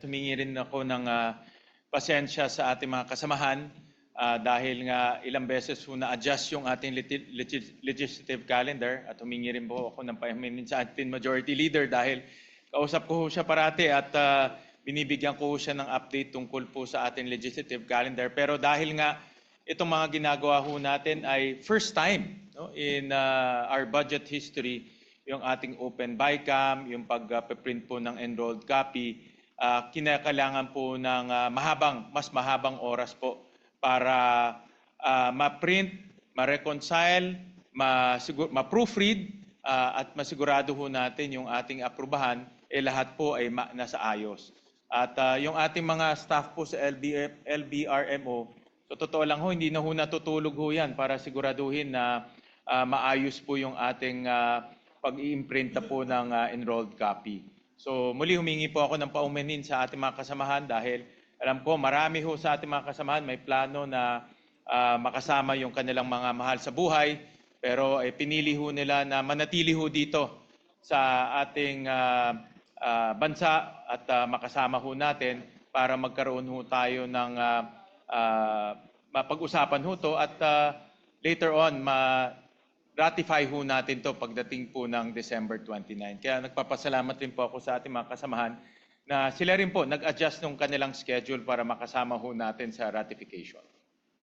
Humingi rin ako ng pasensya sa ating mga kasamahan dahil nga ilang beses na-adjust yung ating legislative calendar at humingi rin po ako ng pahimin sa ating majority leader dahil kausap ko siya parati at binibigyan ko siya ng update tungkol po sa ating legislative calendar. Pero dahil nga itong mga ginagawa ho natin ay first time in our budget history, yung ating open BICAM, yung pag-print po ng enrolled copy, kinakailangan po ng mas mahabang oras po para ma-print, ma-reconcile, ma-proofread at masigurado ho natin yung ating aprubahan, lahat po ay nasa ayos. At yung ating mga staff po sa LBRMO, so totoo lang ho, hindi na ho natutulog ho yan para siguraduhin na maayos po yung ating pag-i-imprint po ng enrolled copy. So muli humingi po ako ng paumanhin sa ating mga kasamahan dahil alam ko marami ho sa ating mga kasamahan may plano na makasama yung kanilang mga mahal sa buhay, pero pinili ho nila na manatili ho dito sa ating bansa at makasama ho natin para magkaroon ho tayo ng mapag-usapan ho to at later on ratify ho natin to pagdating po ng December 29. Kaya nagpapasalamat rin po ako sa ating mga kasamahan na sila rin po nag-adjust ng kanilang schedule para makasama ho natin sa ratification.